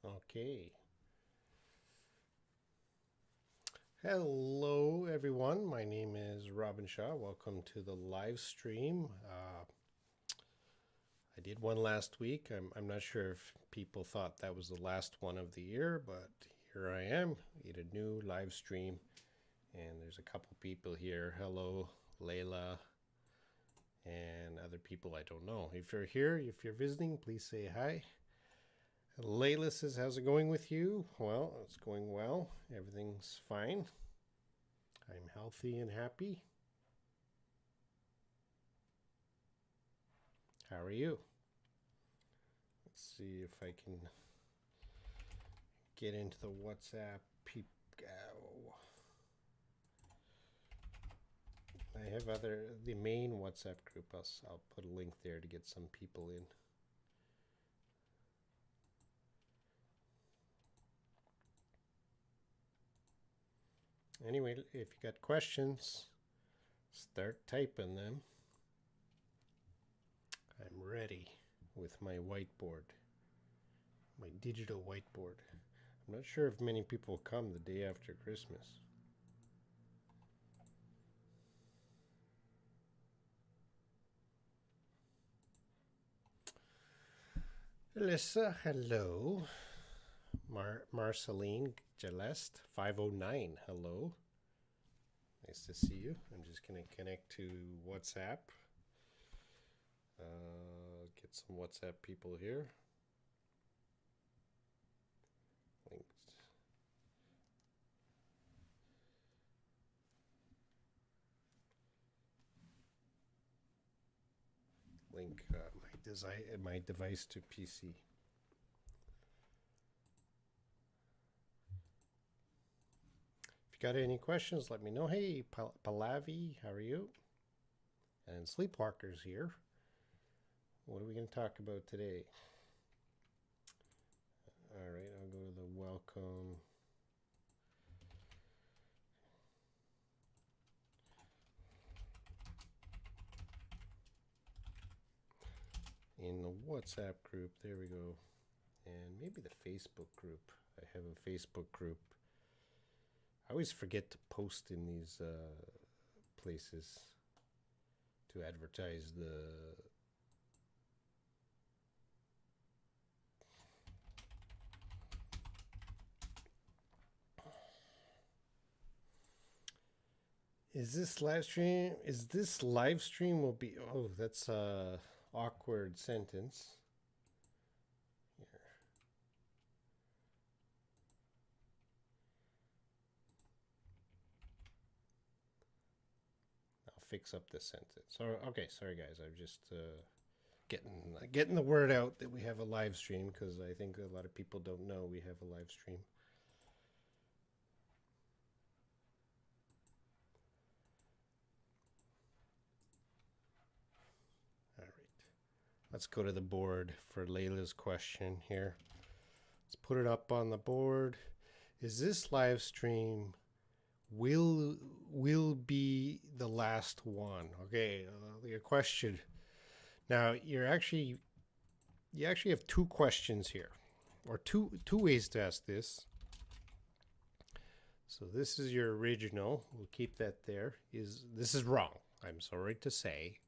Okay. Hello, everyone. My name is Robin Shaw. Welcome to the live stream. I did one last week. I'm not sure if people thought that was the last one of the year, but here I am. We did a new live stream, and there's a couple people here. Hello, Layla, and other people I don't know. If you're here, if you're visiting, please say hi. Layla says, how's it going with you? Well, it's going well. Everything's fine. I'm healthy and happy. How are you? Let's see if I can get into the WhatsApp. I have the main WhatsApp group. I'll put a link there to get some people in. Anyway, if you got questions, start typing them. I'm ready with my whiteboard, my digital whiteboard. I'm not sure if many people come the day after Christmas. Alyssa, hello. Marceline Gelest, 509, hello. Nice to see you. I'm just going to connect to WhatsApp. Get some WhatsApp people here. Linked. Link my device to PC. If you got any questions, let me know. Hey, Pallavi, how are you? And Sleepwalker's here. What are we going to talk about today? All right, I'll go to the welcome. In the WhatsApp group, there we go. And maybe the Facebook group. I have a Facebook group. I always forget to post in these places to advertise the Is this live stream will be, oh, that's a awkward sentence. Here. I'll fix up this sentence. So, okay, sorry guys, I'm just getting the word out that we have a live stream, because I think a lot of people don't know we have a live stream. Let's go to the board for Layla's question here. Let's put it up on the board. Is this live stream will be the last one? Okay, your question. Now you actually have two questions here, or two ways to ask this. So this is your original. We'll keep that there. This is wrong? I'm sorry to say.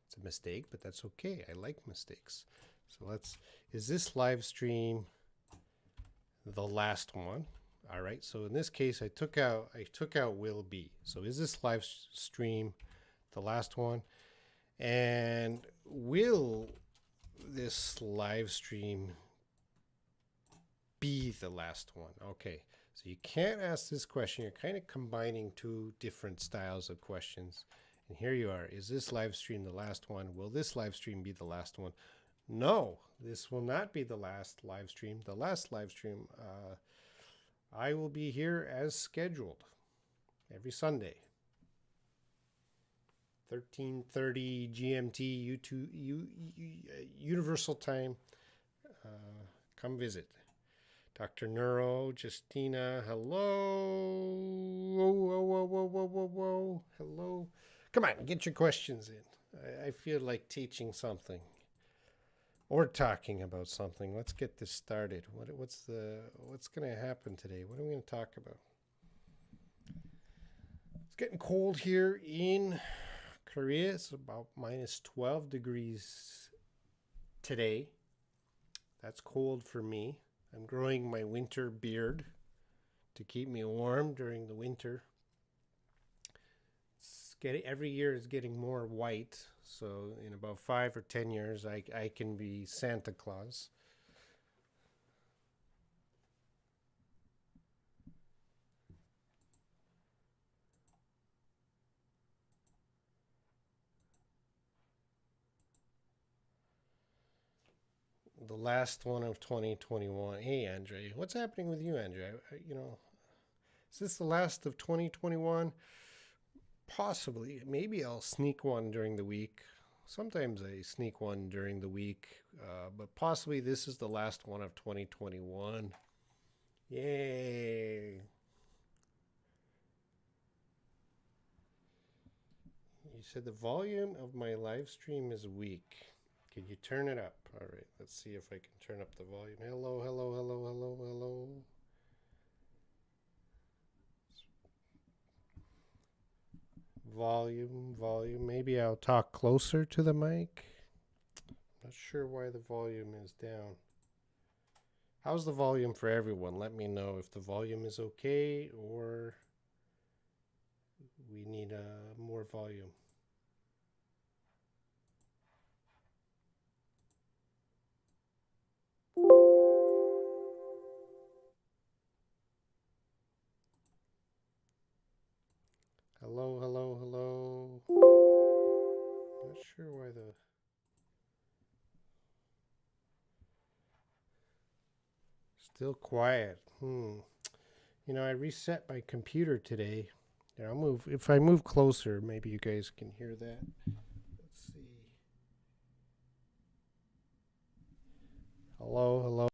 It's a mistake, but that's okay. I like mistakes. So is this live stream the last one? All right. So in this case, I took out will be. So is this live stream the last one? And will this live stream be the last one? Okay. So you can't ask this question. You're kind of combining two different styles of questions. And here you are. Is this live stream the last one? Will this live stream be the last one? No, this will not be the last live stream. The last live stream, I will be here as scheduled every Sunday. 13:30 GMT, Universal Time. Come visit. Dr. Neuro, Justina, hello. Whoa. Hello. Come on, get your questions in. I feel like teaching something. or talking about something. Let's get this started. What's going to happen today? What are we going to talk about? It's getting cold here in Korea. It's about minus 12 degrees today. That's cold for me. I'm growing my winter beard to keep me warm during the winter. Every year is getting more white, so in about 5 or 10 years I can be Santa Claus. The last one of 2021. Hey Andre, what's happening with you, Andre? Is this the last of 2021? Possibly. Maybe I'll sneak one during the week. Sometimes I sneak one during the week, but possibly this is the last one of 2021. Yay! You said the volume of my live stream is weak. Can you turn it up? All right, let's see if I can turn up the volume. Hello, hello, hello, hello, hello. Volume. Maybe I'll talk closer to the mic. Not sure why the volume is down. How's the volume for everyone? Let me know if the volume is okay or we need more volume. Hello, hello, hello. Not sure why the... Still quiet. I reset my computer today. I'll move. If I move closer, maybe you guys can hear that. Let's see. Hello, hello.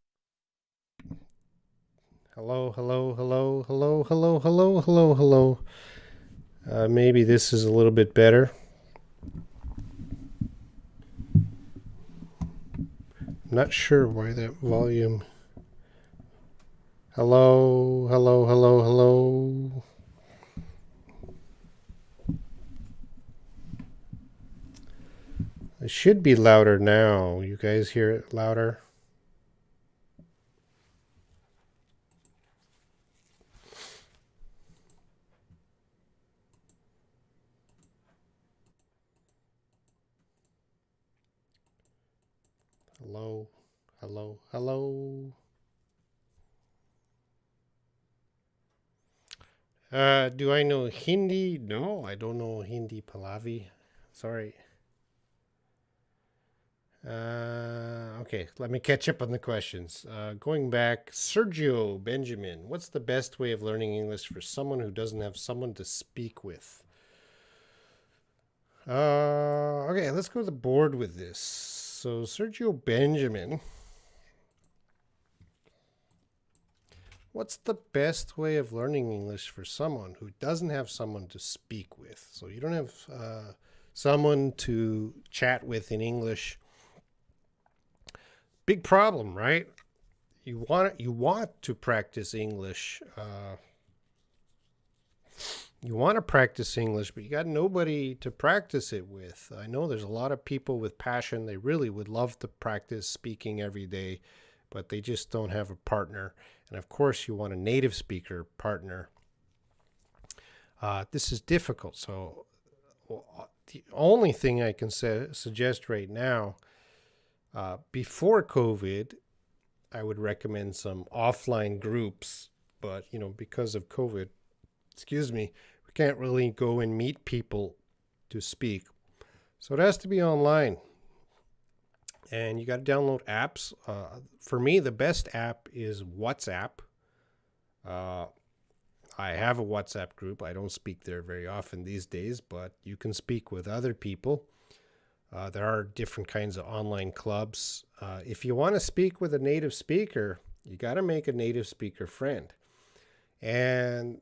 Hello, hello, hello, hello, hello, hello, hello, hello. Maybe this is a little bit better. I'm not sure why that volume... Hello, hello, hello, hello. It should be louder now. You guys hear it louder? Hello, hello, hello. Do I know Hindi? No, I don't know Hindi, Pallavi. Sorry. Okay, let me catch up on the questions. Going back, Sergio Benjamin, what's the best way of learning English for someone who doesn't have someone to speak with? Okay, let's go to the board with this. So Sergio Benjamin, what's the best way of learning English for someone who doesn't have someone to speak with? So you don't have someone to chat with in English. Big problem, right? You want to practice English. You want to practice English, but you got nobody to practice it with. I know there's a lot of people with passion. They really would love to practice speaking every day, but they just don't have a partner. And of course, you want a native speaker partner. This is difficult. So the only thing I can suggest right now, before COVID, I would recommend some offline groups. But, because of COVID, we can't really go and meet people to speak. So it has to be online. And you got to download apps. For me, the best app is WhatsApp. I have a WhatsApp group. I don't speak there very often these days, but you can speak with other people. There are different kinds of online clubs. If you want to speak with a native speaker, you got to make a native speaker friend. And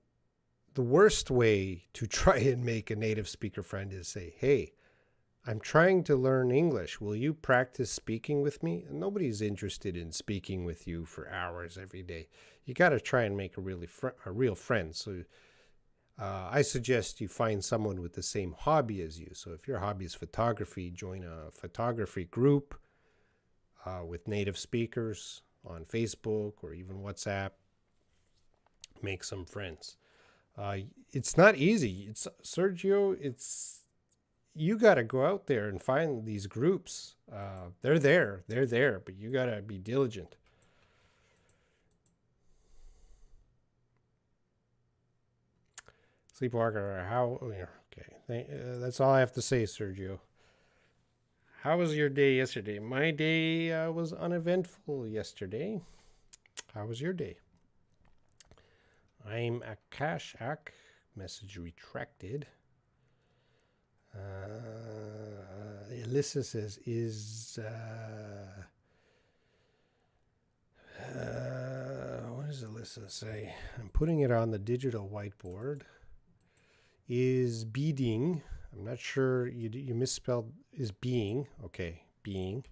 the worst way to try and make a native speaker friend is say, hey, I'm trying to learn English. Will you practice speaking with me? And nobody's interested in speaking with you for hours every day. You got to try and make a real friend. So I suggest you find someone with the same hobby as you. So if your hobby is photography, join a photography group with native speakers on Facebook or even WhatsApp. Make some friends. It's not easy. It's Sergio. You got to go out there and find these groups. They're there, but you got to be diligent. Sleepwalker, how? Okay, that's all I have to say, Sergio. How was your day yesterday? My day was uneventful yesterday. How was your day? I'm Akash Ak. Message retracted. Alyssa says, what does Alyssa say? I'm putting it on the digital whiteboard. Is being, I'm not sure, you misspelled, is being, okay, being.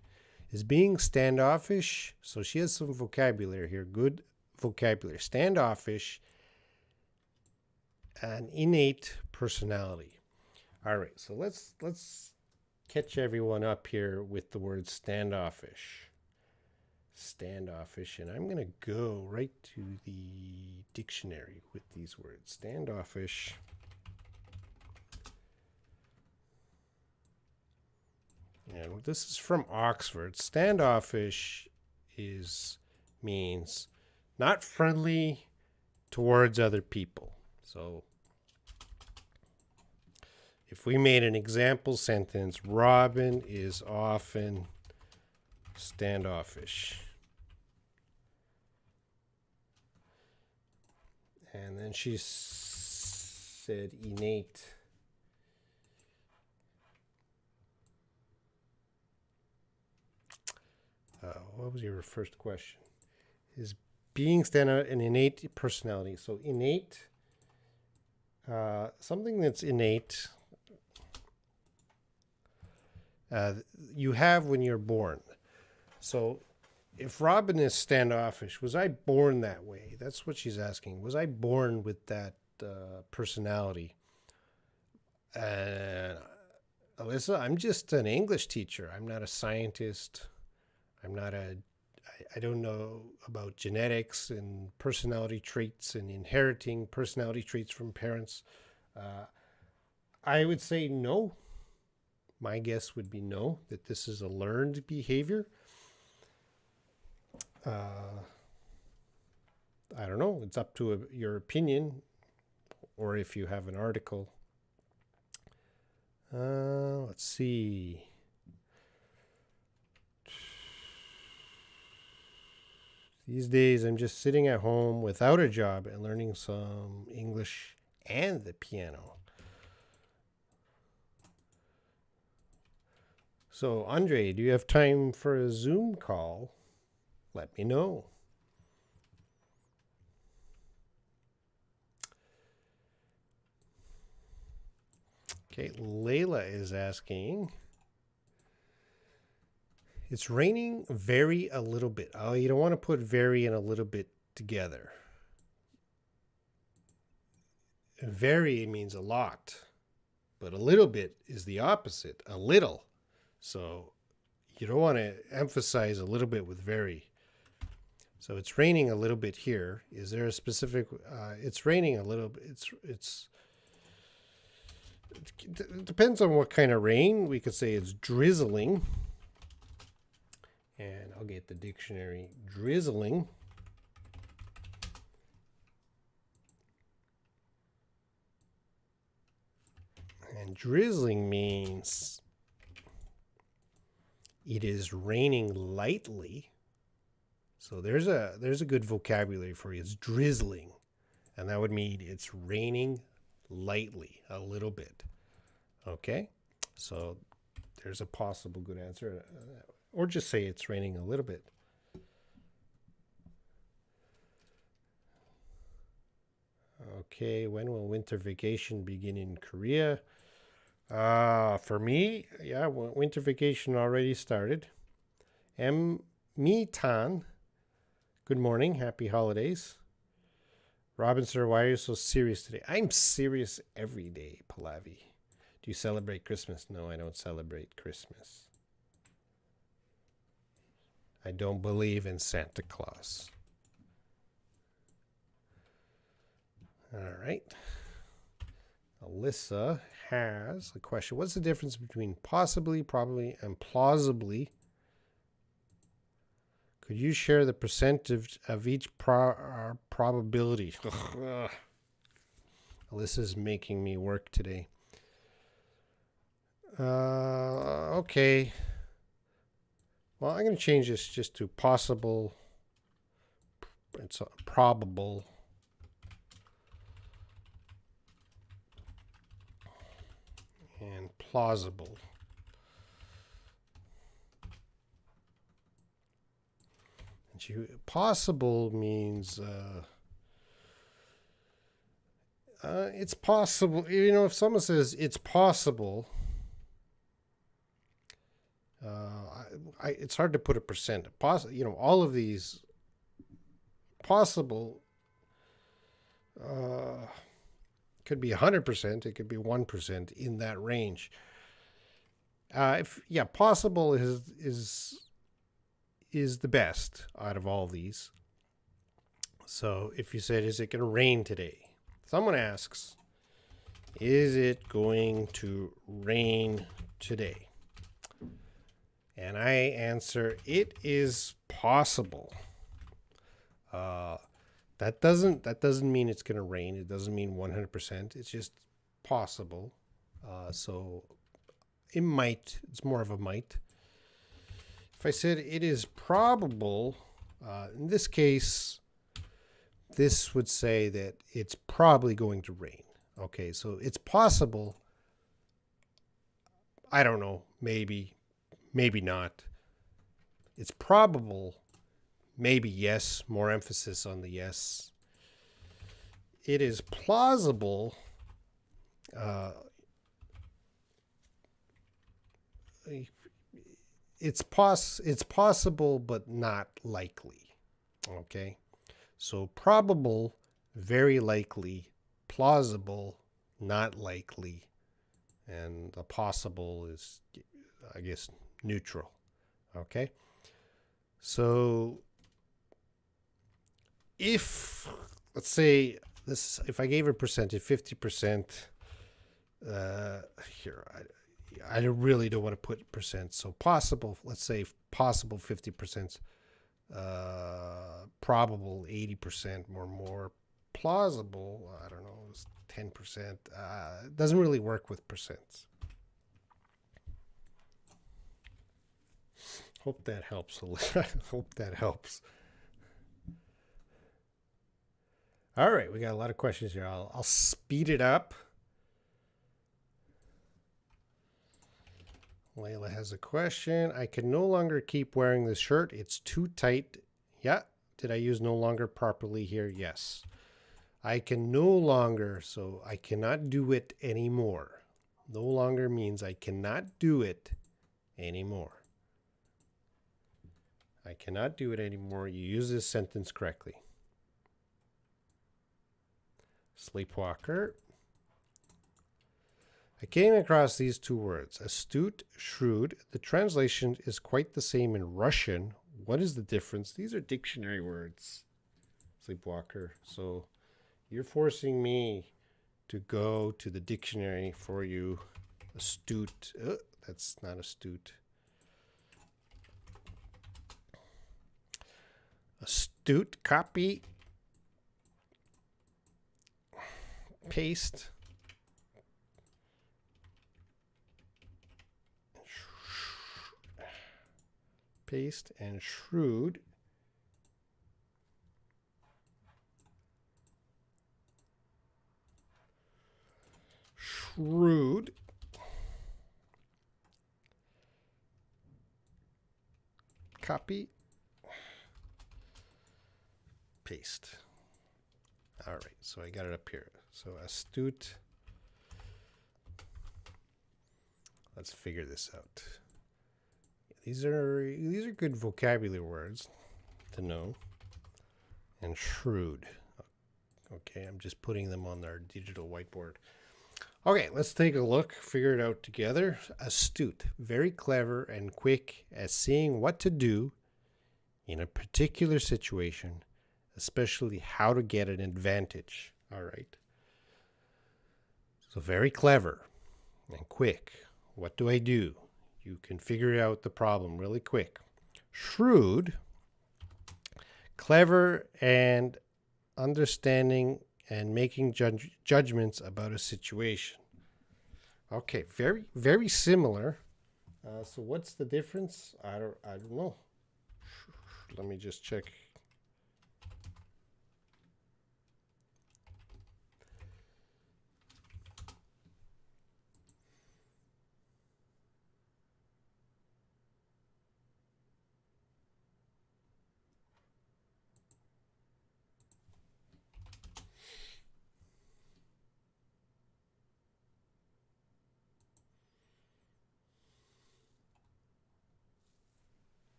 Is being standoffish? So she has some vocabulary here, good vocabulary. Standoffish, an innate personality. All right, so let's catch everyone up here with the word standoffish. Standoffish, and I'm going to go right to the dictionary with these words. Standoffish. And this is from Oxford. Standoffish means not friendly towards other people. So if we made an example sentence, Robin is often standoffish. And then she said innate. What was your first question? Is being standout an innate personality? So innate, something that's innate, you have when you're born. So if Robin is standoffish, was I born that way? That's what she's asking. Was I born with that personality? Alyssa, I'm just an English teacher. I'm not a scientist. I don't know about genetics and personality traits and inheriting personality traits from parents. I would say no. My guess would be no, that this is a learned behavior. I don't know. It's up to your opinion, or if you have an article. Let's see. These days, I'm just sitting at home without a job and learning some English and the piano. So, Andre, do you have time for a Zoom call? Let me know. Okay, Layla is asking. It's raining very a little bit. Oh, you don't want to put very and a little bit together. Very means a lot, but a little bit is the opposite, a little. So you don't want to emphasize a little bit with very. So it's raining a little bit here. Is there a specific? It's raining a little bit. It depends on what kind of rain. We could say it's drizzling. And I'll get the dictionary. Drizzling. And drizzling means it is raining lightly. So there's a good vocabulary for you. It's drizzling. And that would mean it's raining lightly, a little bit. Okay? So there's a possible good answer. Or just say it's raining a little bit. Okay, when will winter vacation begin in Korea? For me, yeah, winter vacation already started. Me Tan, good morning, happy holidays. Robin Sir, why are you so serious today? I'm serious every day, Pallavi. Do you celebrate Christmas? No, I don't celebrate Christmas. I don't believe in Santa Claus. All right. Alyssa has a question. What's the difference between possibly, probably, and plausibly? Could you share the percentage of each probability? Alyssa's making me work today. Okay. Well, I'm going to change this just to possible. It's probable. And plausible. Possible means it's possible. You know, if someone says it's possible, it's hard to put a percent. You know, all of these possible could be 100%. It could be 1% in that range. Possible is the best out of all these. So if you said, is it going to rain today? Someone asks, is it going to rain today? And I answer, it is possible. That doesn't mean it's going to rain. It doesn't mean 100%. It's just possible. So it might. It's more of a might. If I said it is probable, in this case, this would say that it's probably going to rain. Okay, so it's possible. I don't know. Maybe not. It's probable. Maybe yes. More emphasis on the yes. It is plausible. It's possible, but not likely. Okay. So probable, very likely, plausible, not likely, and the possible is, I guess, neutral. Okay. So if, let's say this, if I gave a percentage, 50%, here, I really don't want to put percent. So possible, let's say possible 50%, probable 80% or more, plausible, I don't know, 10%. It doesn't really work with percents. Hope that helps. Hope that helps. All right, we got a lot of questions here. I'll speed it up. Layla has a question. I can no longer keep wearing this shirt. It's too tight. Yeah. Did I use no longer properly here? Yes. I can no longer, so I cannot do it anymore. No longer means I cannot do it anymore. I cannot do it anymore. You use this sentence correctly. Sleepwalker. I came across these two words, astute, shrewd. The translation is quite the same in Russian. What is the difference? These are dictionary words, Sleepwalker. So you're forcing me to go to the dictionary for you. Astute. That's not astute. Astute, copy, paste. Paste and shrewd. Shrewd. Copy. Paste. All right, so I got it up here. So astute. Let's figure this out. These are good vocabulary words to know. And shrewd. Okay, I'm just putting them on our digital whiteboard. Okay, let's take a look, figure it out together. Astute, very clever and quick at seeing what to do in a particular situation, especially how to get an advantage. All right. So very clever and quick. What do I do? You can figure out the problem really quick. Shrewd, clever and understanding and making judgments about a situation. Okay, very, very similar. So what's the difference? I don't know. Let me just check.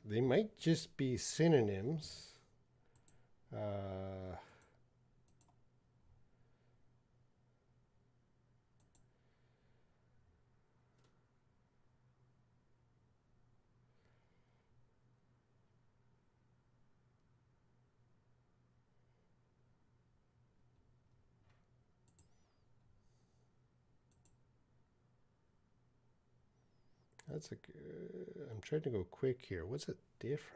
They might just be synonyms. That's a good, I'm trying to go quick here. What's the difference?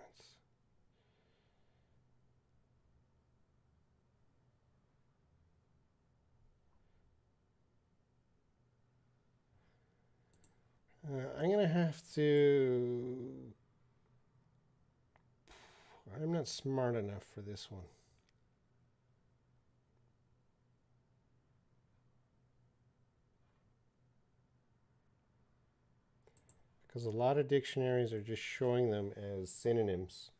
I'm going to have to, I'm not smart enough for this one. Because a lot of dictionaries are just showing them as synonyms.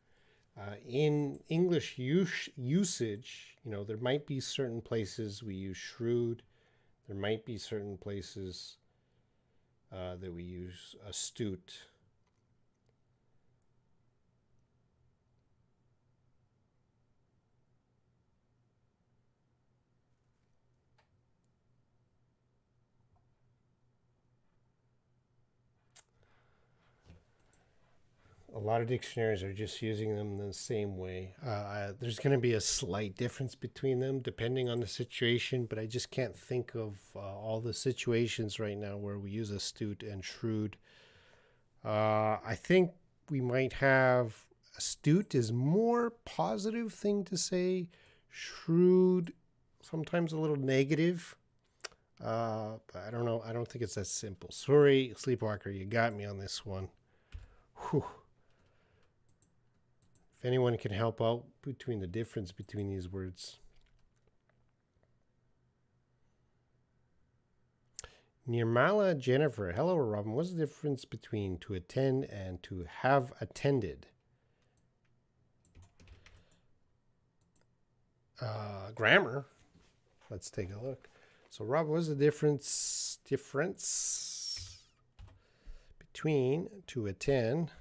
In English usage, you know, there might be certain places we use shrewd. There might be certain places that we use astute. A lot of dictionaries are just using them the same way. There's going to be a slight difference between them depending on the situation, but I just can't think of all the situations right now where we use astute and shrewd. I think we might have astute is more positive thing to say. Shrewd, sometimes a little negative. But I don't know. I don't think it's that simple. Sorry, Sleepwalker, you got me on this one. Whew. If anyone can help out between the difference between these words. Nirmala Jennifer, hello Robin. What's the difference between to attend and to have attended? Grammar. Let's take a look. So Rob, what's the difference between to attend?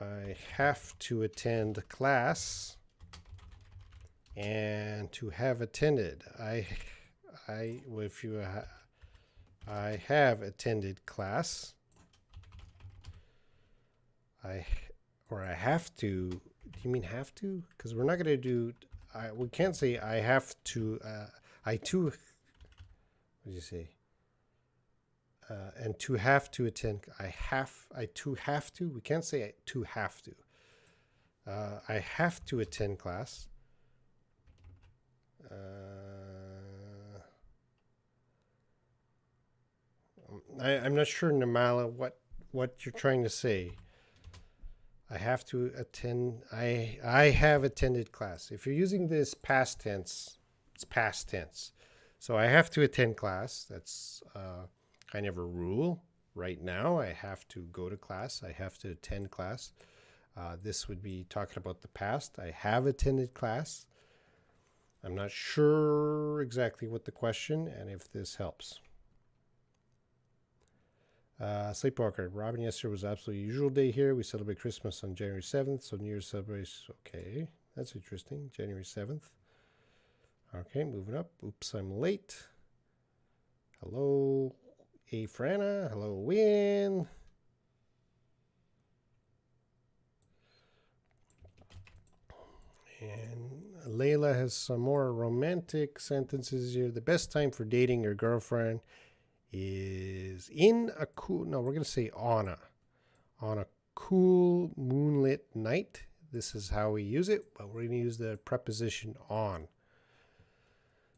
I have to attend class and to have attended. I have attended class. I have to. Do you mean have to? Because we're not going to do. We can't say I have to. I too. What did you say? And to have to attend. I too have to. We can't say I to have to. I have to attend class. I'm not sure, Namala, what you're trying to say. I have to attend. I have attended class. If you're using this past tense, it's past tense. So I have to attend class. That's kind of a rule. Right now, I have to go to class. I have to attend class. This would be talking about the past. I have attended class. I'm not sure exactly what the question and if this helps. Sleepwalker, Robin, yesterday was absolutely usual day here. We celebrate Christmas on January 7th, so New Year's celebration. Okay, that's interesting. January 7th. Okay, moving up. Oops, I'm late. Hello, A. Frana. Hello, Win. And Layla has some more romantic sentences here. The best time for dating your girlfriend is in a cool, no, we're going to say on a cool moonlit night. This is how we use it, but we're going to use the preposition on.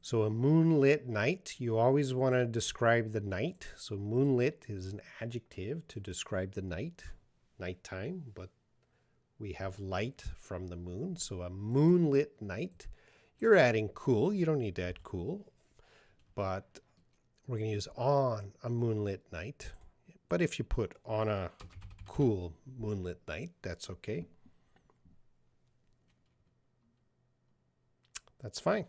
So a moonlit night, you always want to describe the night. So moonlit is an adjective to describe the night, nighttime, but we have light from the moon. So a moonlit night, you're adding cool. You don't need to add cool, but we're going to use on a moonlit night. But if you put on a cool moonlit night, that's okay. That's fine.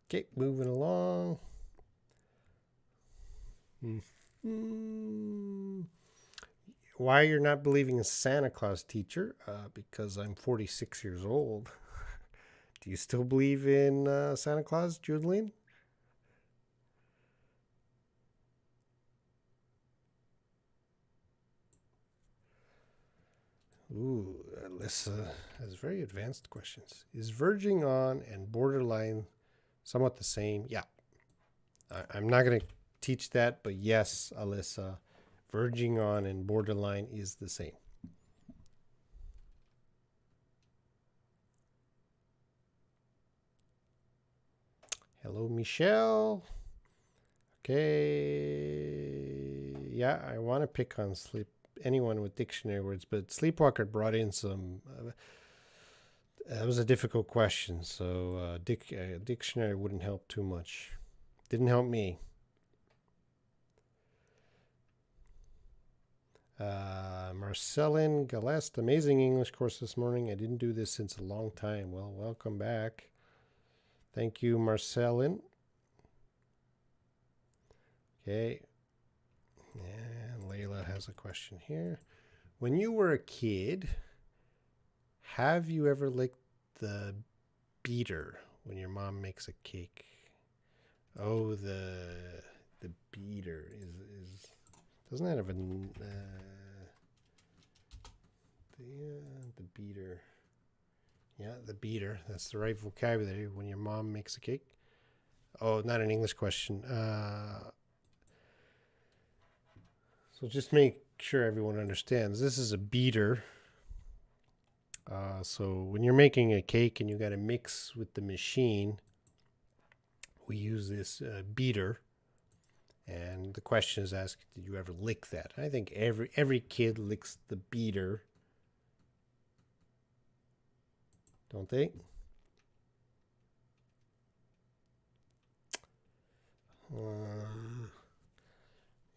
Okay, moving along. Why you're not believing in Santa Claus, teacher? Because I'm 46 years old. Do you still believe in Santa Claus, Judeline? Ooh, Alyssa has very advanced questions. Is verging on and borderline somewhat the same? Yeah. I'm not going to teach that, but yes, Alyssa, verging on and borderline is the same. Hello, Michelle. Okay. Yeah, I want to pick on anyone with dictionary words, but Sleepwalker brought in some. That was a difficult question, so dictionary wouldn't help too much. Didn't help me. Marcelin Galest, amazing English course this morning. I didn't do this since a long time. Well, welcome back. Thank you, Marcelin. Okay. And Layla has a question here. When you were a kid, have you ever licked the beater when your mom makes a cake? Oh, the beater is doesn't that have a the beater? Yeah, the beater. That's the right vocabulary when your mom makes a cake. Oh, not an English question. So just make sure everyone understands. This is a beater. So when you're making a cake and you got to mix with the machine, we use this beater. And the question is asked, did you ever lick that? I think every kid licks the beater. Don't they?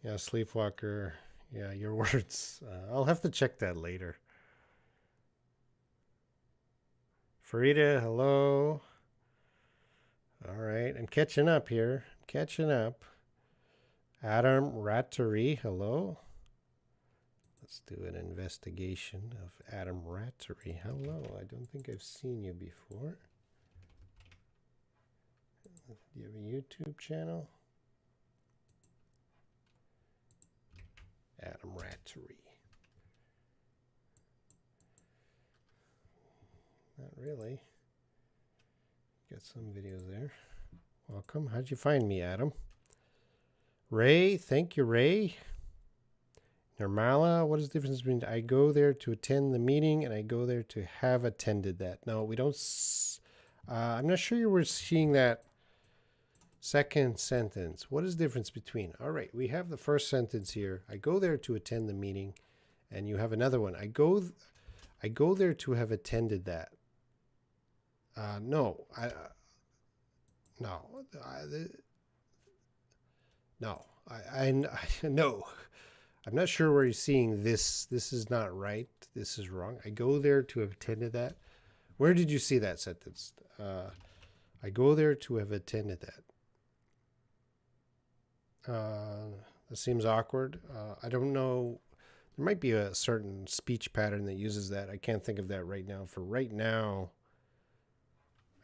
Yeah, Sleepwalker. Yeah, your words. I'll have to check that later. Farida, hello. All right, I'm catching up here. I'm catching up. Adam Rattery, hello. Let's do an investigation of Adam Rattery. Hello, I don't think I've seen you before. Do you have a YouTube channel? Adam Rattery. Not really. Got some videos there. Welcome. How'd you find me, Adam? Ray, thank you, Ray. Nirmala, what is the difference between I go there to attend the meeting and I go there to have attended that? No, we don't. I'm not sure you were seeing that second sentence. What is the difference between? All right, we have the first sentence here. I go there to attend the meeting, and you have another one. I go there to have attended that. No, no. I'm not sure where you're seeing this. This is not right. This is wrong. I go there to have attended that. Where did you see that sentence? I go there to have attended that. That seems awkward. I don't know. There might be a certain speech pattern that uses that. I can't think of that right now. For right now,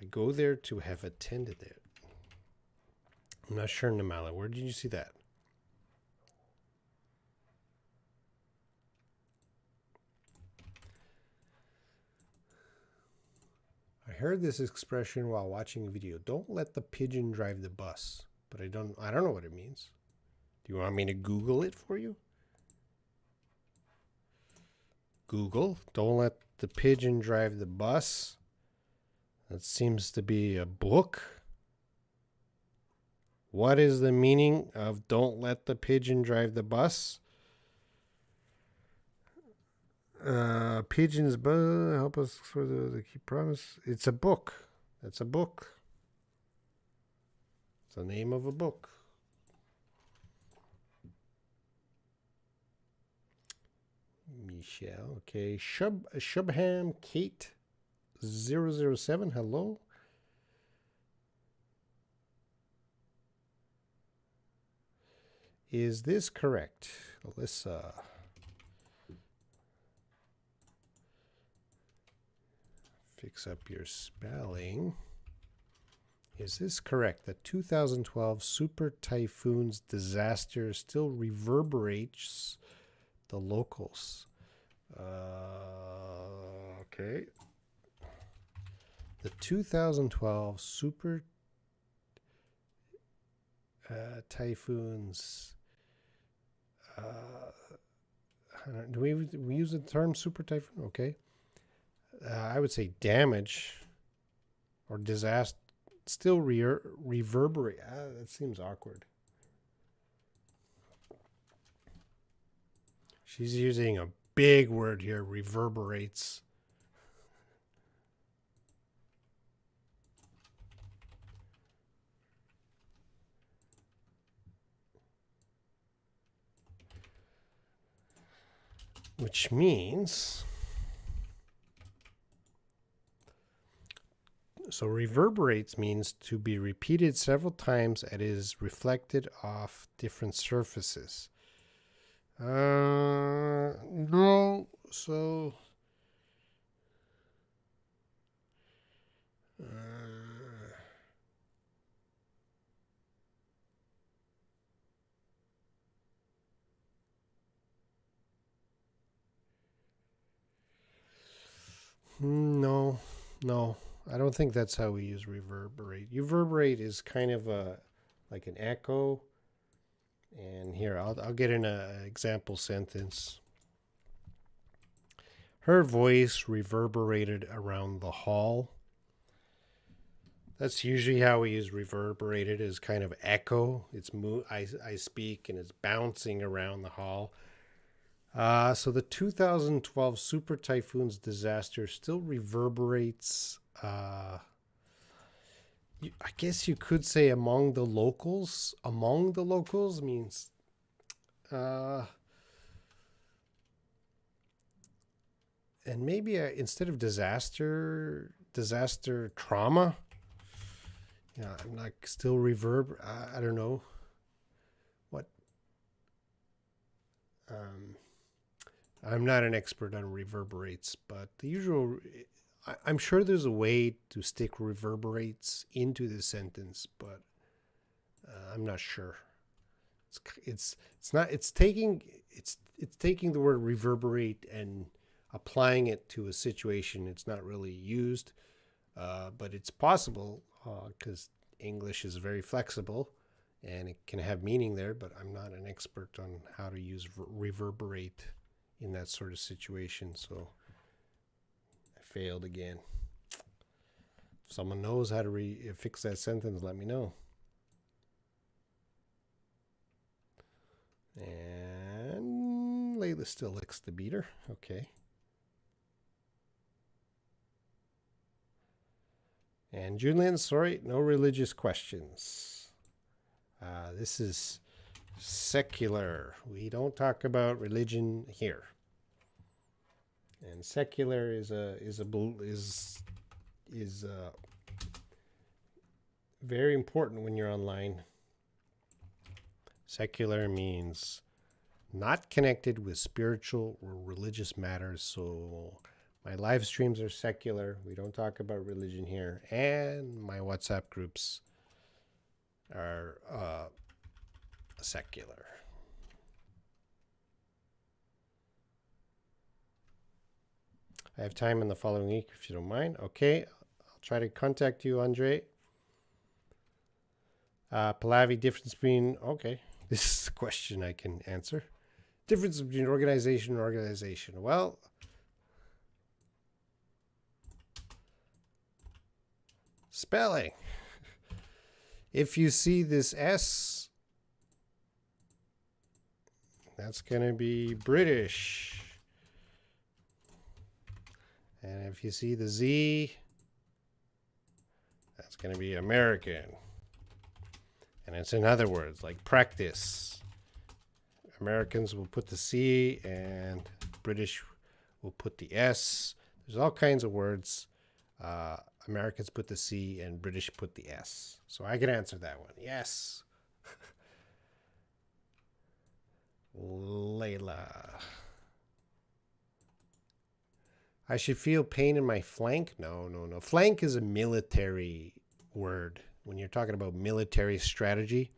I go there to have attended it. I'm not sure, Namala. Where did you see that? I heard this expression while watching a video. Don't let the pigeon drive the bus. But I don't know what it means. Do you want me to Google it for you? Google, don't let the pigeon drive the bus. That seems to be a book. What is the meaning of don't let the pigeon drive the bus? Pigeons help us for the keep promise. It's a book. That's a book. It's the name of a book. Michelle. Okay. Shubham Kate 007. Hello. Is this correct? Alyssa. Fix up your spelling. Is this correct? The 2012 super typhoons disaster still reverberates the locals. Okay. The 2012 super typhoons. Do we use the term super typhoon? Okay. I would say damage or disaster still reverberate. That seems awkward. She's using a big word here, reverberates. Which means, so reverberates means to be repeated several times and is reflected off different surfaces. No, so no, I don't think that's how we use reverberate. Reverberate is kind of like an echo. And here, I'll get in an example sentence. Her voice reverberated around the hall. That's usually how we use reverberated, as kind of echo. It's I speak and it's bouncing around the hall. So the 2012 super typhoons disaster still reverberates. I guess you could say among the locals. Among the locals means and maybe instead of disaster trauma. Yeah, I'm like still reverb. I don't know what. I'm not an expert on reverberates, but the usual. I'm sure there's a way to stick reverberates into the sentence, but I'm not sure. It's taking the word reverberate and applying it to a situation it's not really used, but it's possible because English is very flexible and it can have meaning there, but I'm not an expert on how to use reverberate in that sort of situation, so I failed again. If someone knows how to fix that sentence, let me know. And Layla still licks the beater. Okay. And Julian, sorry, no religious questions. This is secular. We don't talk about religion here. And secular is is very important when you're online. Secular means not connected with spiritual or religious matters. So my live streams are secular. We don't talk about religion here. And my WhatsApp groups are secular. I have time in the following week if you don't mind. Okay, I'll try to contact you, Andre. Pallavi, difference between, okay, this is a question I can answer. Difference between organization and organization. Well, spelling. If you see this S, that's going to be British. And if you see the Z, that's going to be American. And it's in other words, like practice. Americans will put the C and British will put the S. There's all kinds of words. Americans put the C and British put the S. So I can answer that one. Yes. Layla. I should feel pain in my flank? No. Flank is a military word when you're talking about military strategy.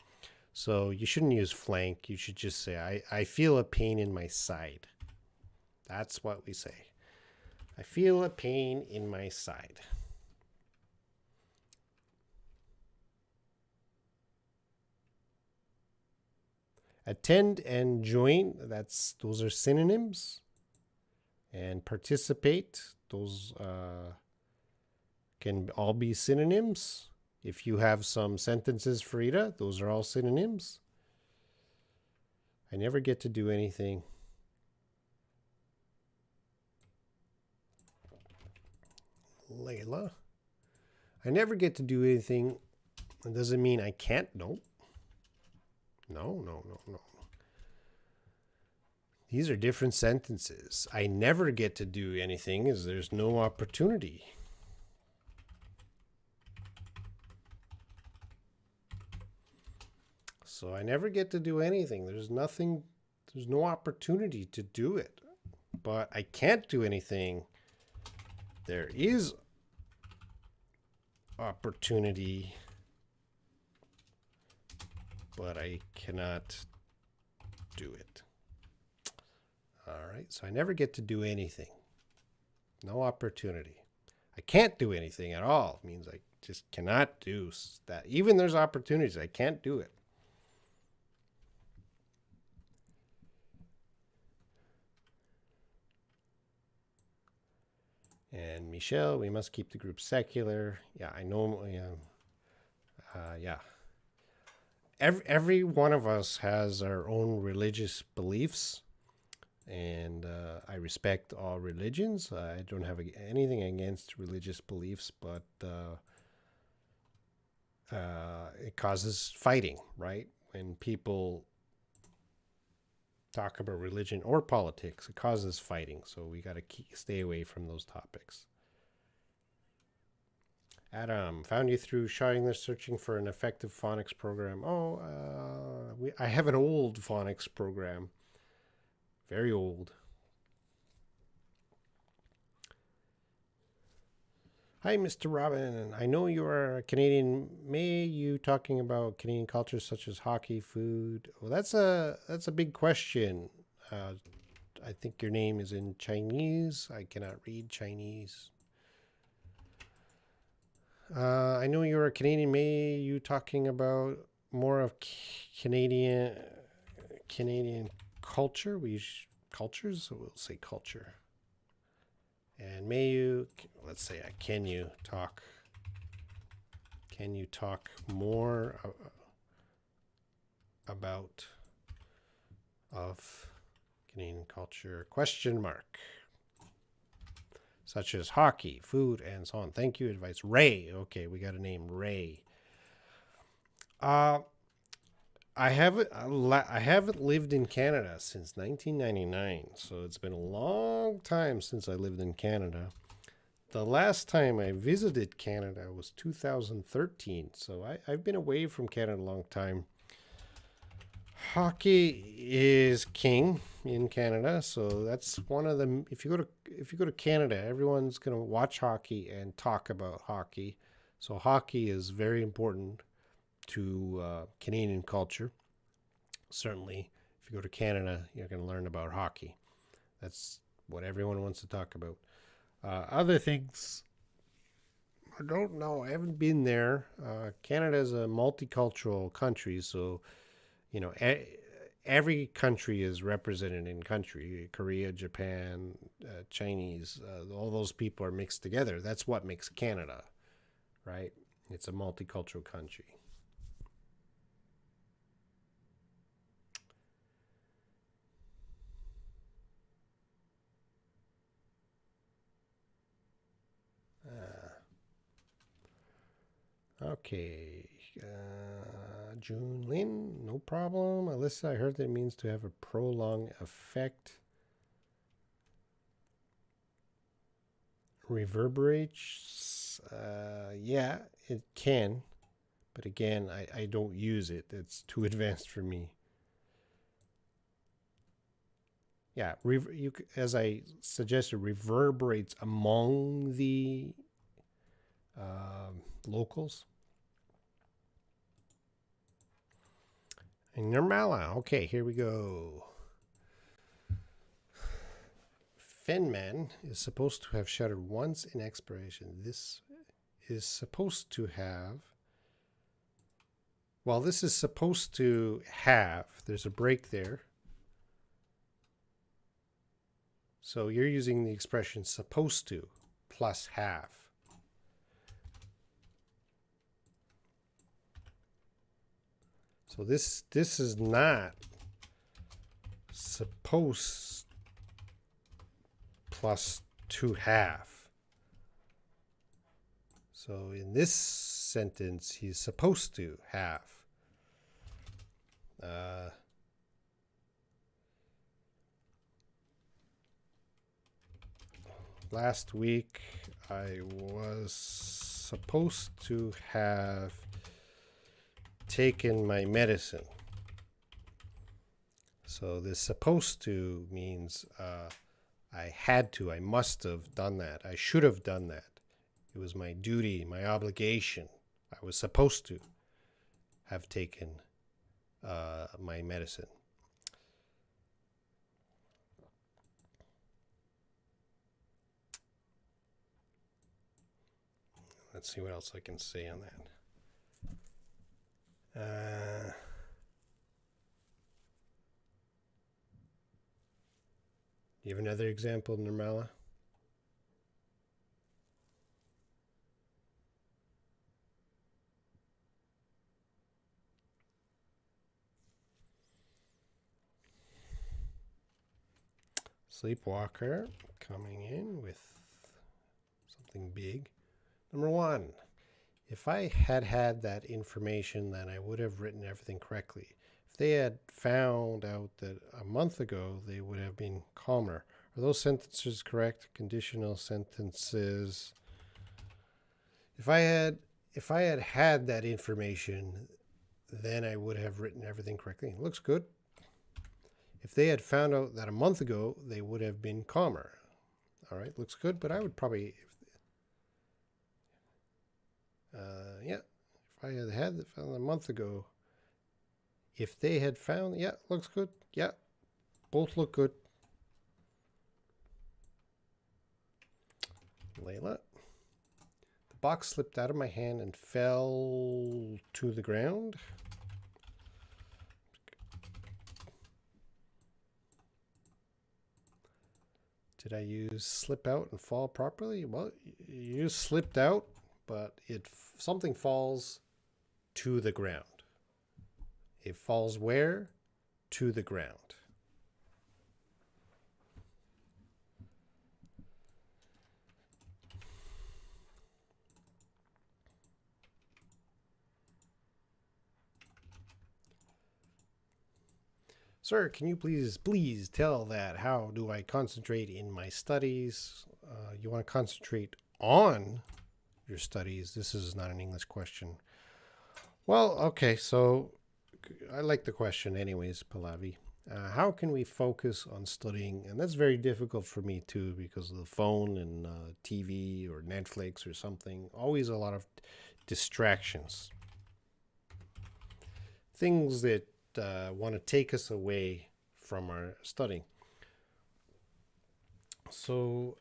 So you shouldn't use flank. You should just say, I feel a pain in my side. That's what we say. I feel a pain in my side. Attend and join, those are synonyms. And participate, those can all be synonyms. If you have some sentences for Ida, those are all synonyms. I never get to do anything. Layla. I never get to do anything. It doesn't mean I can't. No. No. These are different sentences. I never get to do anything is there's no opportunity. So I never get to do anything. There's no opportunity to do it. But I can't do anything. There is opportunity, but I cannot do it. All right, so I never get to do anything. No opportunity. I can't do anything at all. It means I just cannot do that. Even there's opportunities, I can't do it. And Michelle, we must keep the group secular. Yeah, I know. Yeah. Every one of us has our own religious beliefs. And I respect all religions. I don't have anything against religious beliefs, but it causes fighting, right? When people talk about religion or politics, it causes fighting. So we got to stay away from those topics. Adam, found you through Showing searching for an effective phonics program. I have an old phonics program. Very old. Hi, Mr. Robin. I know you are a Canadian. May you talking about Canadian cultures such as hockey, food? Well, that's a big question. I think your name is in Chinese. I cannot read Chinese. I know you're a Canadian. May you talking about more of Canadian culture. Cultures, so we'll say culture. And may you, let's say, can you talk more about of Canadian culture? Question mark. Such as hockey, food, and so on. Thank you. Advice. Ray. Okay, we got a name. Ray. I haven't lived in Canada since 1999, so it's been a long time since I lived in Canada. the last time I visited Canada was 2013. So I've been away from Canada a long time. Hockey is king in Canada, so that's one of them. If you go to Canada, everyone's going to watch hockey and talk about hockey. So hockey is very important to Canadian culture. Certainly, if you go to Canada, you're going to learn about hockey. That's what everyone wants to talk about. Other things, I don't know. I haven't been there. Canada is a multicultural country, so you know, every country is represented in country. Korea, Japan, Chinese, all those people are mixed together. That's what makes Canada, right? It's a multicultural country. Okay. June Lin, no problem. Alyssa, I heard that it means to have a prolonged effect. Reverberates. Yeah, it can. But again, I don't use it. It's too advanced for me. Yeah, as I suggested, reverberates among the locals. And Nirmala. Okay, here we go. Fenman is supposed to have shuddered once in expiration. This is supposed to have. Well, this is supposed to have. There's a break there. So you're using the expression supposed to plus have. So this is not supposed plus to have. So in this sentence, he's supposed to have. Last week, I was supposed to have taken my medicine. So this supposed to means I had to, I must have done that. I should have done that. It was my duty, my obligation. I was supposed to have taken my medicine. Let's see what else I can say on that. Do you have another example, Nirmala? Sleepwalker coming in with something big. Number one, if I had had that information, then I would have written everything correctly. If they had found out that a month ago, they would have been calmer. Are those sentences correct? Conditional sentences. If I had had that information, then I would have written everything correctly. Looks good. If they had found out that a month ago, they would have been calmer. All right, looks good, but I would probably, yeah, if I had found a month ago, if they had found, yeah, looks good. Yeah, both look good. Layla. The box slipped out of my hand and fell to the ground. Did I use slip out and fall properly? Well, you use slipped out, but something falls to the ground. It falls where? To the ground. Sir, can you please tell that how do I concentrate in my studies? You want to concentrate on your studies. This is not an English question. Well, okay, so I like the question anyways, Pallavi. How can we focus on studying? And that's very difficult for me too, because of the phone and TV or Netflix or something. Always a lot of distractions. Things that want to take us away from our studying. So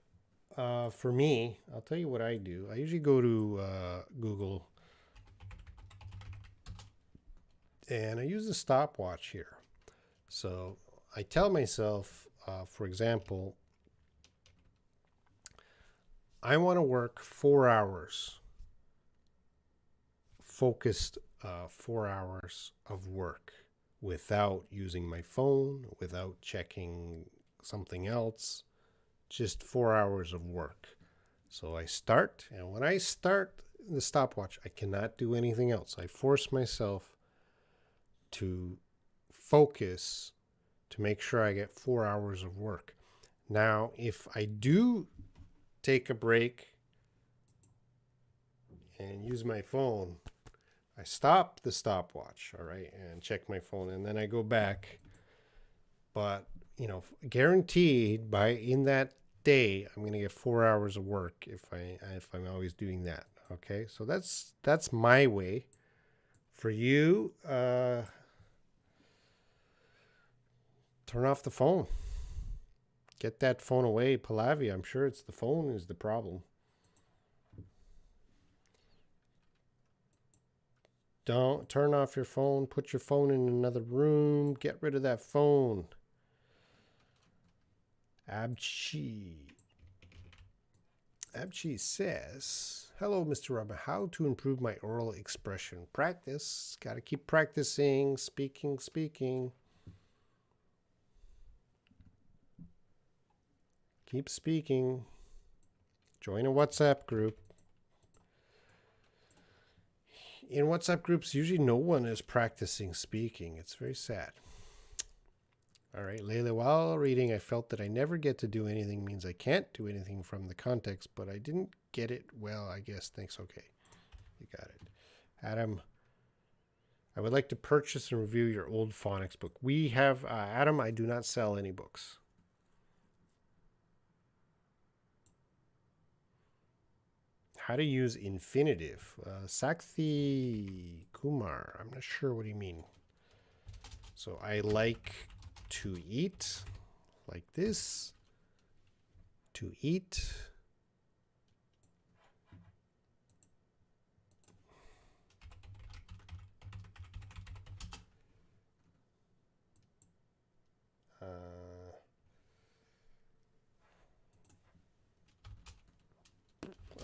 for me, I'll tell you what I do. I usually go to Google and I use the stopwatch here. So I tell myself, for example, I want to work 4 hours, focused 4 hours of work without using my phone, without checking something else, just 4 hours of work. So I start, and when I start the stopwatch, I cannot do anything else. I force myself to focus to make sure I get 4 hours of work. Now, if I do take a break and use my phone, I stop the stopwatch, all right, and check my phone, and then I go back. But, you know, guaranteed by in that day, I'm going to get 4 hours of work if I'm always doing that. Okay, so that's my way. For you, turn off the phone. Get that phone away, Pallavi. I'm sure it's the phone is the problem. Don't turn off your phone. Put your phone in another room. Get rid of that phone. Abchi says, hello, Mr. Robin. How to improve my oral expression? Practice. Got to keep practicing. Speaking. Keep speaking. Join a WhatsApp group. In WhatsApp groups, usually no one is practicing speaking. It's very sad. All right, Layla, while reading, I felt that I never get to do anything means I can't do anything from the context, but I didn't get it well, I guess. Thanks. Okay, you got it. Adam, I would like to purchase and review your old phonics book. We have, Adam, I do not sell any books. How to use infinitive. Sakthi Kumar. I'm not sure what you mean. So I like to eat, like this. To eat.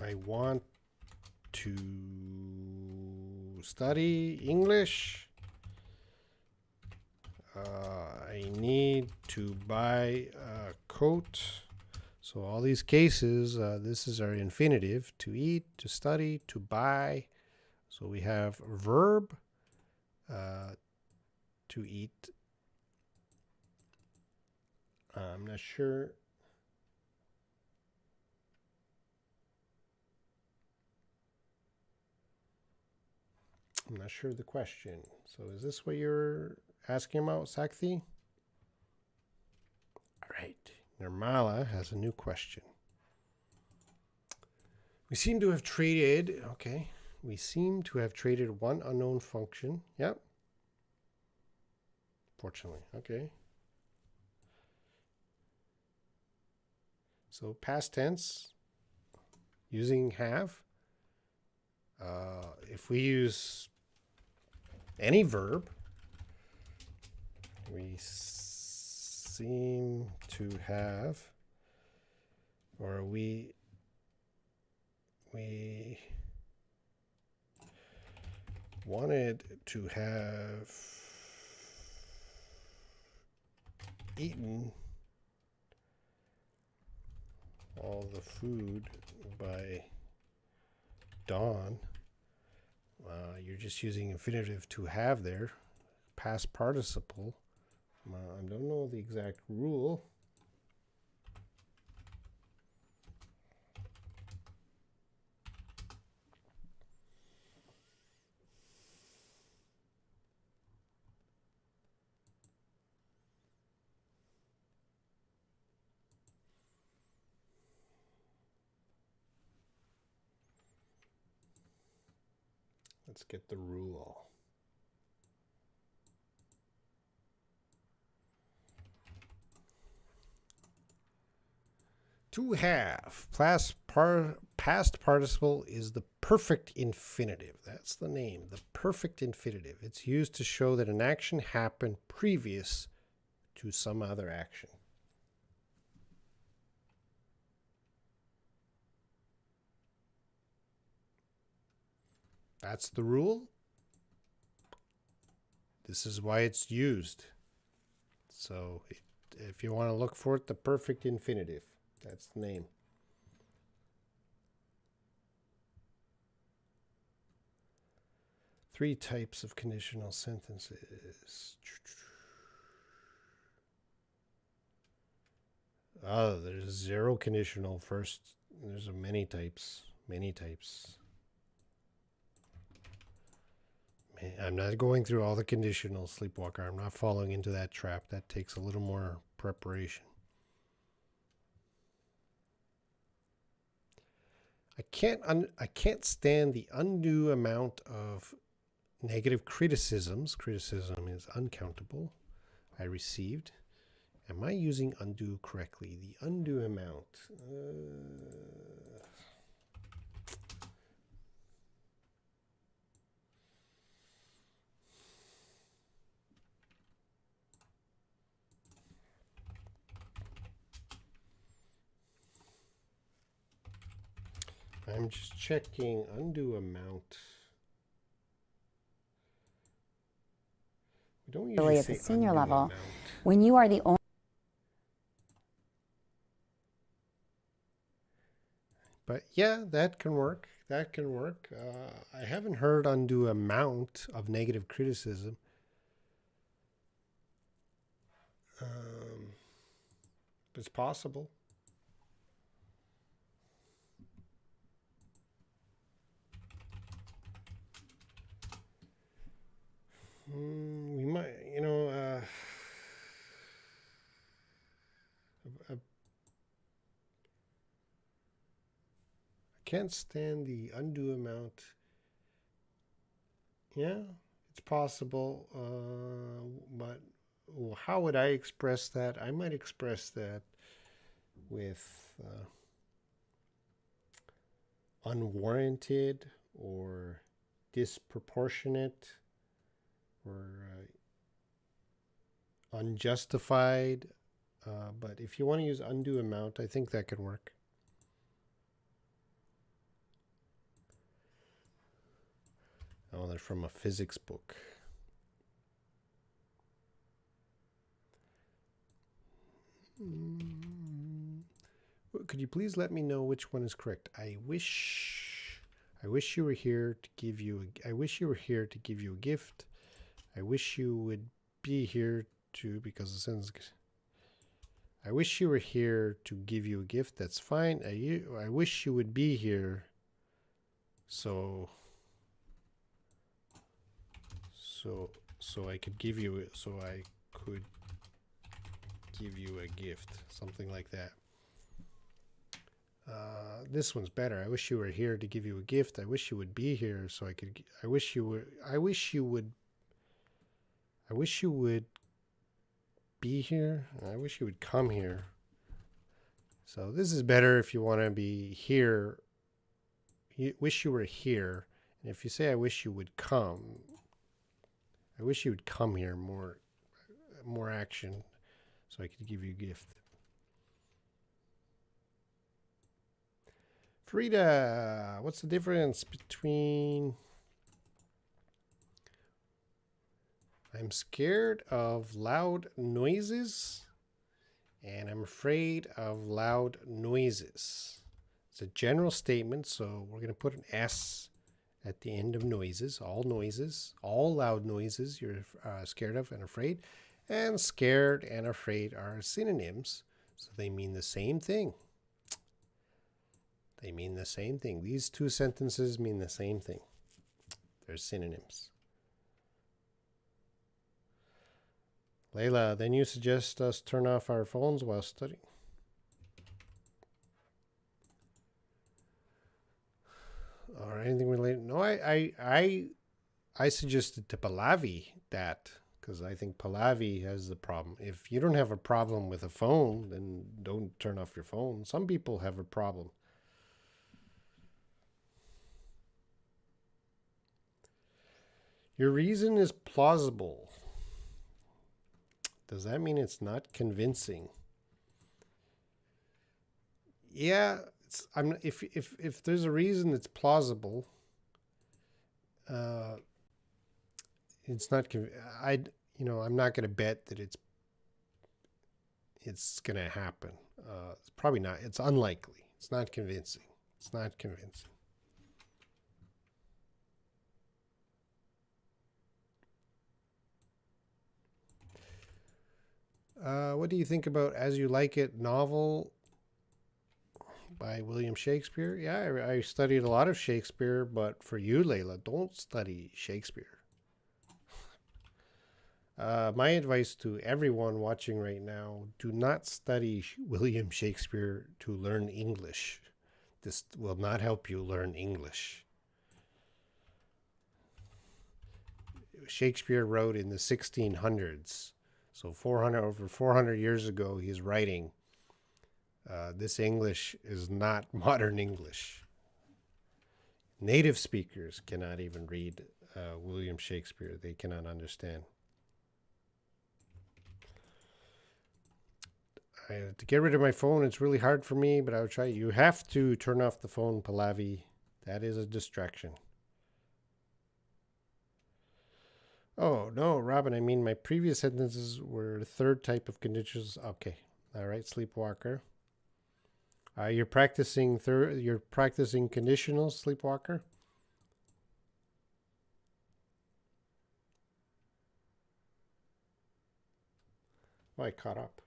I want to study English. I need to buy a coat. So all these cases, this is our infinitive: to eat, to study, to buy. So we have verb, to eat. I'm not sure. I'm not sure of the question. So is this what you're asking about, Sakthi? All right. Nirmala has a new question. We seem to have traded, okay. We seem to have traded one unknown function. Yep. Fortunately, okay. So past tense, using have. If we use any verb, we seem to have, or we wanted to have eaten all the food by dawn. You're just using infinitive to have there, past participle. I don't know the exact rule. Let's get the rule. To have. Past participle is the perfect infinitive. That's the name, the perfect infinitive. It's used to show that an action happened previous to some other action. That's the rule. This is why it's used. So if you want to look for it, the perfect infinitive. That's the name. Three types of conditional sentences. Oh, there's zero conditional first. There's many types. Many types. I'm not going through all the conditional, Sleepwalker. I'm not falling into that trap. That takes a little more preparation. I can't stand the undue amount of negative criticisms. Criticism is uncountable. I received. Am I using undue correctly? The undue amount. I'm just checking undue amount. We don't usually at say the senior undue level amount. when you are the only. But yeah, that can work. That can work. I haven't heard undue amount of negative criticism. It's possible. We might, you know, I can't stand the undue amount. Yeah, it's possible. But how would I express that? I might express that with unwarranted or disproportionate or unjustified. But if you want to use undue amount, I think that could work. Oh, they're from a physics book. Could you please let me know which one is correct? I wish you were here to give you a gift. I wish you would be here to, because the sentence, I wish you were here to give you a gift. That's fine. I wish you would be here so I could give you a gift, something like that. This one's better. I wish you were here to give you a gift. I wish you would be here so I could. I wish you would be here. I wish you would come here. So this is better if you want to be here. You wish you were here, and if you say I wish you would come. I wish you would come here, more action, so I could give you a gift. Frida, what's the difference between I'm scared of loud noises and I'm afraid of loud noises? It's a general statement, so we're going to put an S at the end of noises, all loud noises you're scared of and afraid. And scared and afraid are synonyms, so they mean the same thing. They mean the same thing. These two sentences mean the same thing. They're synonyms. Layla, then you suggest us turn off our phones while studying. Or anything related? No, I I suggested to Pallavi that because I think Pallavi has the problem. If you don't have a problem with a phone, then don't turn off your phone. Some people have a problem. Your reason is plausible. Does that mean it's not convincing? Yeah, if there's a reason that's plausible, it's not. I'm not going to bet that it's going to happen. It's probably not. It's unlikely. It's not convincing. It's not convincing. What do you think about As You Like It novel by William Shakespeare? Yeah, I studied a lot of Shakespeare, but for you, Layla, don't study Shakespeare. My advice to everyone watching right now, do not study William Shakespeare to learn English. This will not help you learn English. Shakespeare wrote in the 1600s. So over 400 years ago, he's writing. This English is not modern English. Native speakers cannot even read William Shakespeare. They cannot understand. To get rid of my phone, it's really hard for me, but I would try. You have to turn off the phone, Pallavi. That is a distraction. Oh, no, Robin, I mean my previous sentences were the third type of conditions. Okay. All right, sleepwalker. You're practicing conditional, sleepwalker? Oh, I caught up.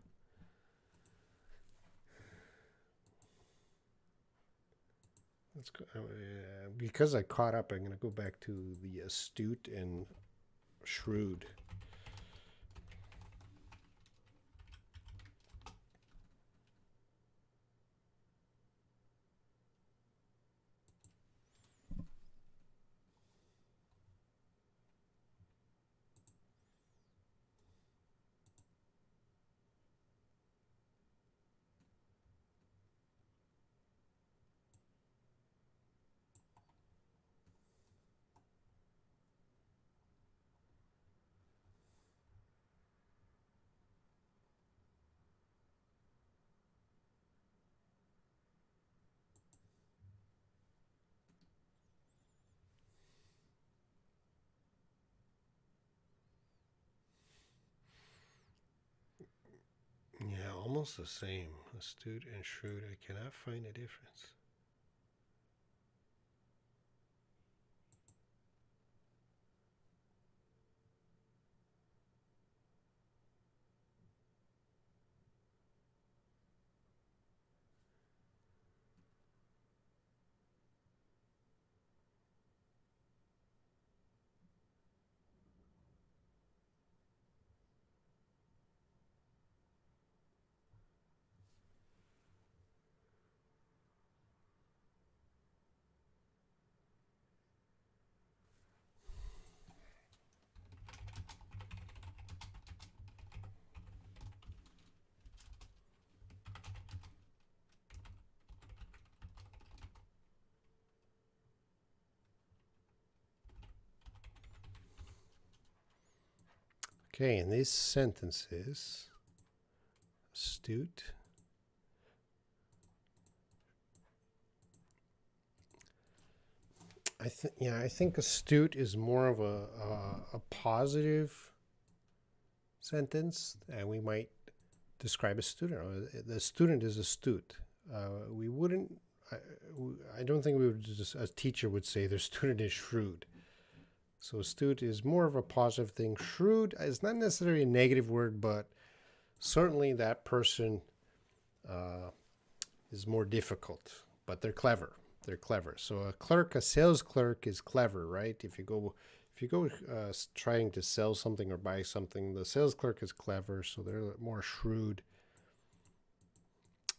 Let's go. Because I caught up, I'm going to go back to the astute and shrewd. Yeah, almost the same. Astute and shrewd. I cannot find a difference. Okay, in these sentences, astute. I think astute is more of a positive sentence, and we might describe a student. The student is astute. We wouldn't. I don't think we would. A teacher would say their student is shrewd. So astute is more of a positive thing. Shrewd is not necessarily a negative word, but certainly that person is more difficult. But they're clever. They're clever. So a sales clerk is clever, right? If you go trying to sell something or buy something, the sales clerk is clever. So they're more shrewd,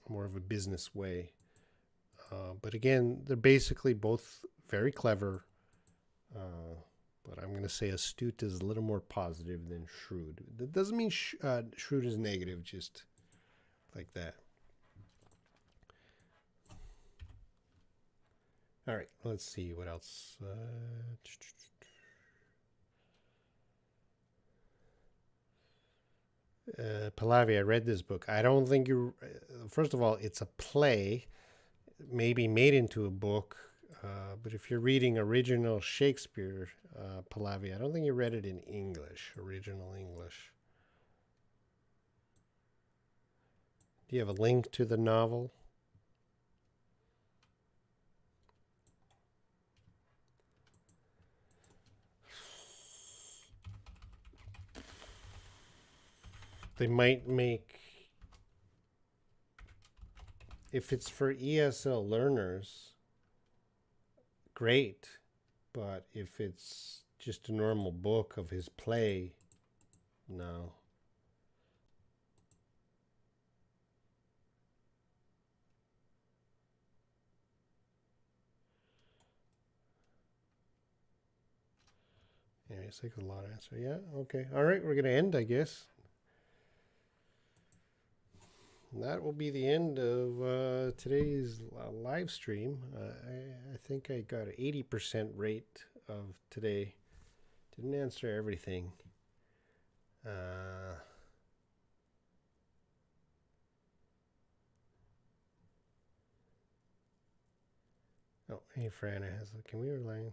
more of a business way. But again, they're basically both very clever. But I'm going to say astute is a little more positive than shrewd. That doesn't mean shrewd is negative, just like that. All right, let's see what else. Pallavi, I read this book. I don't think you. First of all, it's a play, maybe made into a book. But if you're reading original Shakespeare, Pallavi, I don't think you read it in English, original English. Do you have a link to the novel? They might make, if it's for ESL learners, great. But if it's just a normal book of his play, no. Yeah, it's like a lot of answer. Yeah, okay. All right, we're going to end, I guess. And that will be the end of today's live stream. I think I got an 80% rate of today. Didn't answer everything. Oh, hey, Fran, can we rely on?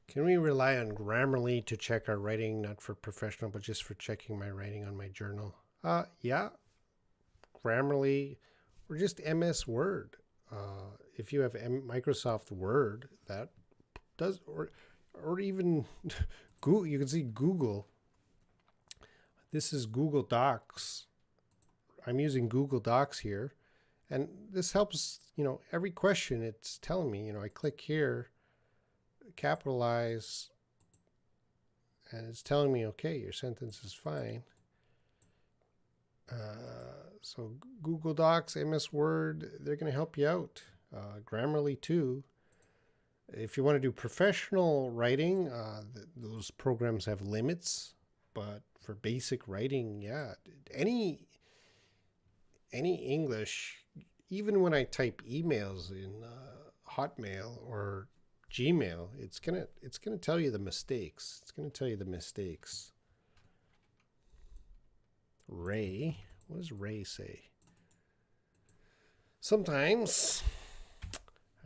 Can we rely on Grammarly to check our writing, not for professional, but just for checking my writing on my journal? Yeah. Grammarly, or just MS Word. If you have Microsoft Word, that does, or even Google. You can see Google. This is Google Docs. I'm using Google Docs here, and this helps. Every question it's telling me. I click here, capitalize, and it's telling me, okay, your sentence is fine. So Google Docs, MS Word, they're going to help you out. Grammarly too. If you want to do professional writing, those programs have limits. But for basic writing, yeah, any English, even when I type emails in Hotmail or Gmail, it's gonna tell you the mistakes. It's gonna tell you the mistakes. Ray, what does Ray say? Sometimes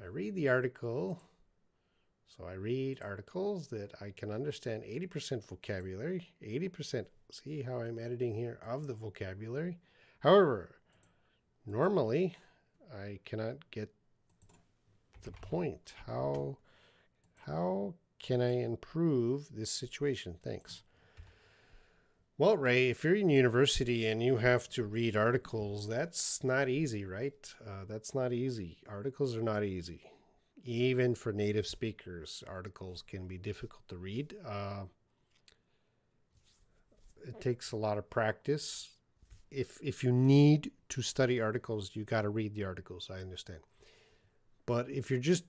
I read the article. So I read articles that I can understand 80% vocabulary, 80%, see how I'm editing here, of the vocabulary. However, normally I cannot get the point. How can I improve this situation? Thanks. Well, Ray, if you're in university and you have to read articles, that's not easy, right? That's not easy. Articles are not easy. Even for native speakers, articles can be difficult to read. It takes a lot of practice. If you need to study articles, you got to read the articles. I understand. But if you're just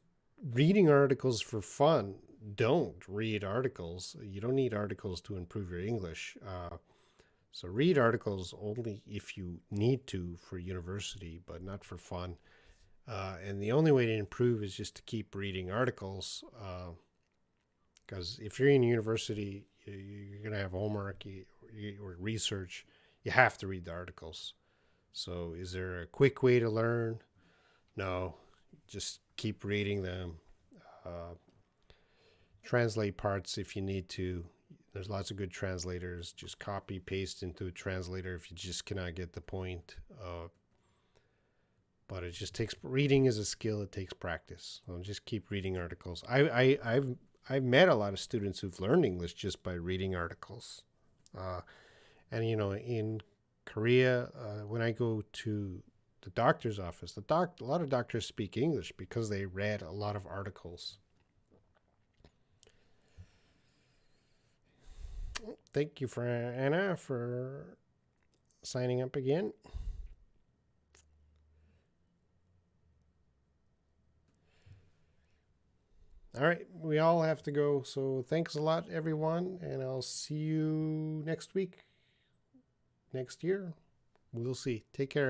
reading articles for fun, don't read articles. You don't need articles to improve your English. So read articles only if you need to for university, but not for fun. And the only way to improve is just to keep reading articles. Because if you're in university, you're going to have homework or research. You have to read the articles. So is there a quick way to learn? No. Just keep reading them. Translate parts if you need to. There's lots of good translators. Just copy, paste into a translator if you just cannot get the point. But it just takes, reading is a skill. It takes practice. So just keep reading articles. I've met a lot of students who've learned English just by reading articles. And in Korea, when I go to the doctor's office, a lot of doctors speak English because they read a lot of articles. Thank you, Anna, for signing up again. All right, we all have to go. So thanks a lot, everyone, and I'll see you next week, next year. We'll see. Take care.